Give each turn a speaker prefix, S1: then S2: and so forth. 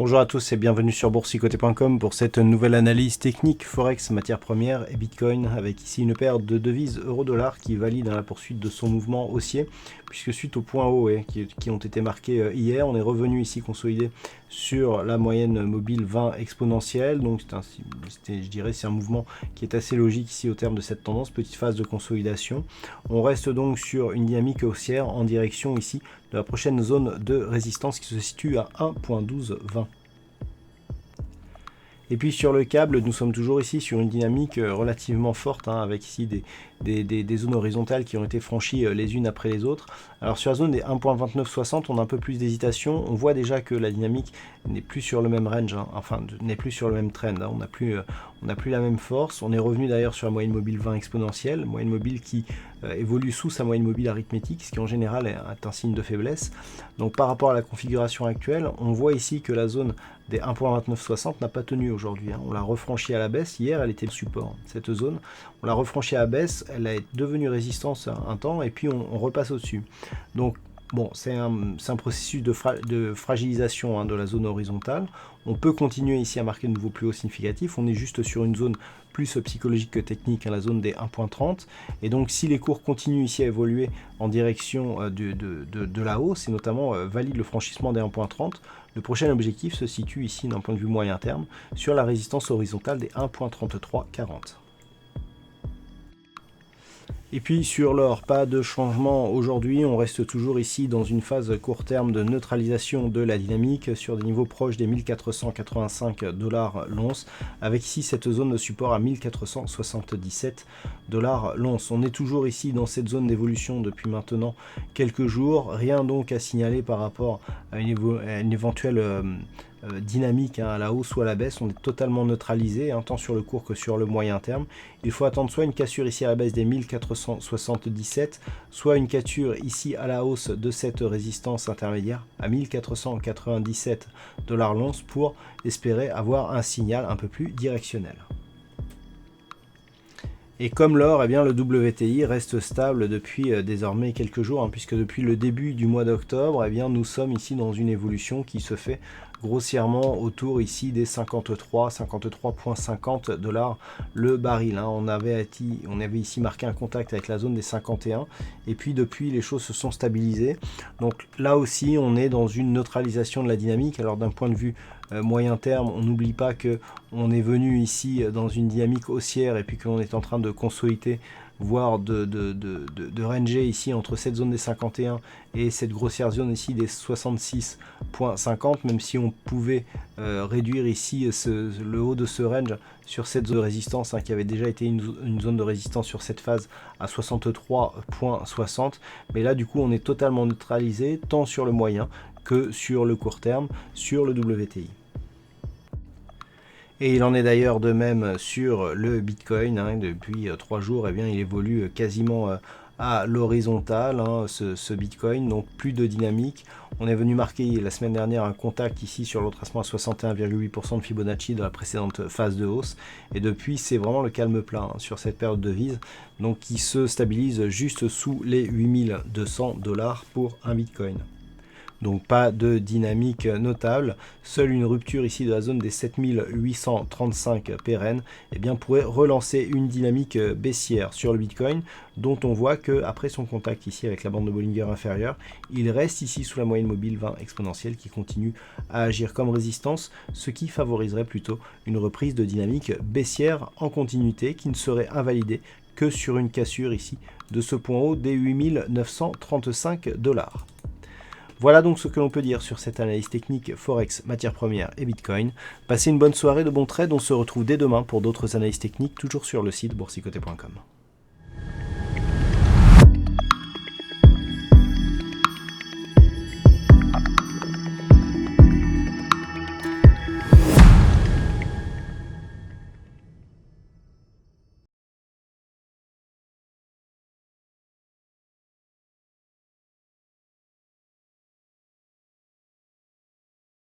S1: Bonjour à tous et bienvenue sur boursicoté.com pour cette nouvelle analyse technique Forex, matières premières et Bitcoin, avec ici une paire de devises euro-dollar qui valide la poursuite de son mouvement haussier, puisque suite aux points hauts qui ont été marqués hier, on est revenu ici consolidé sur la moyenne mobile 20 exponentielle. Donc je dirais c'est un mouvement qui est assez logique ici au terme de cette tendance, petite phase de consolidation. On reste donc sur une dynamique haussière en direction ici de la prochaine zone de résistance qui se situe à 1.1220. Et puis sur le câble, nous sommes toujours ici sur une dynamique relativement forte, avec ici des zones horizontales qui ont été franchies les unes après les autres. Alors sur la zone des 1.2960, on a un peu plus d'hésitation. On voit déjà que la dynamique n'est plus sur le même range, n'est plus sur le même trend. On n'a plus la même force. On est revenu d'ailleurs sur la moyenne mobile 20 exponentielle, moyenne mobile qui évolue sous sa moyenne mobile arithmétique, ce qui en général est un signe de faiblesse. Donc par rapport à la configuration actuelle, on voit ici que la zone des 1.2960 n'a pas tenu aujourd'hui. On l'a refranchie à la baisse. Hier, elle était le support, cette zone. On l'a refranchie à la baisse. Elle est devenue résistance un temps et puis on repasse au-dessus. Donc, bon, c'est un processus de fragilisation de la zone horizontale. On peut continuer ici à marquer de nouveaux plus hauts significatifs. On est juste sur une zone plus psychologique que technique, la zone des 1.30. Et donc, si les cours continuent ici à évoluer en direction de la hausse, et notamment valide le franchissement des 1.30, le prochain objectif se situe ici d'un point de vue moyen terme sur la résistance horizontale des 1.3340. Et puis sur l'or, pas de changement aujourd'hui, on reste toujours ici dans une phase court terme de neutralisation de la dynamique sur des niveaux proches des 1485 $ l'once, avec ici cette zone de support à 1477 $ l'once. On est toujours ici dans cette zone d'évolution depuis maintenant quelques jours, rien donc à signaler par rapport à une éventuelle dynamique à la hausse ou à la baisse. On est totalement neutralisé, tant sur le court que sur le moyen terme. Il faut attendre soit une cassure ici à la baisse des 1477, soit une cassure ici à la hausse de cette résistance intermédiaire à 1497 $ l'once pour espérer avoir un signal un peu plus directionnel. Et comme l'or, le WTI reste stable depuis désormais quelques jours, puisque depuis le début du mois d'octobre, nous sommes ici dans une évolution qui se fait grossièrement autour ici des 53,50 $ le baril. On avait ici marqué un contact avec la zone des 51, et puis depuis les choses se sont stabilisées. Donc là aussi, on est dans une neutralisation de la dynamique. Alors d'un point de vue moyen terme, on n'oublie pas que on est venu ici dans une dynamique haussière et puis que l'on est en train de consolider, voire de ranger ici entre cette zone des 51 et cette grossière zone ici des 66,50, même si on pouvait réduire ici le haut de ce range sur cette zone de résistance qui avait déjà été une zone de résistance sur cette phase à 63,60, mais là du coup on est totalement neutralisé tant sur le moyen que sur le court terme sur le WTI. Et il en est d'ailleurs de même sur le Bitcoin. Depuis 3 jours, il évolue quasiment à l'horizontale, ce Bitcoin, donc plus de dynamique. On est venu marquer la semaine dernière un contact ici sur le retracement à 61,8% de Fibonacci de la précédente phase de hausse. Et depuis, c'est vraiment le calme plat sur cette période de devise, donc qui se stabilise juste sous les 8200 $ pour un Bitcoin. Donc pas de dynamique notable, seule une rupture ici de la zone des 7835 pérennes pourrait relancer une dynamique baissière sur le Bitcoin, dont on voit que après son contact ici avec la bande de Bollinger inférieure, il reste ici sous la moyenne mobile 20 exponentielle qui continue à agir comme résistance, ce qui favoriserait plutôt une reprise de dynamique baissière en continuité qui ne serait invalidée que sur une cassure ici de ce point haut des 8935 $. Voilà donc ce que l'on peut dire sur cette analyse technique Forex, matières premières et Bitcoin. Passez une bonne soirée, de bons trades. On se retrouve dès demain pour d'autres analyses techniques, toujours sur le site boursicoté.com.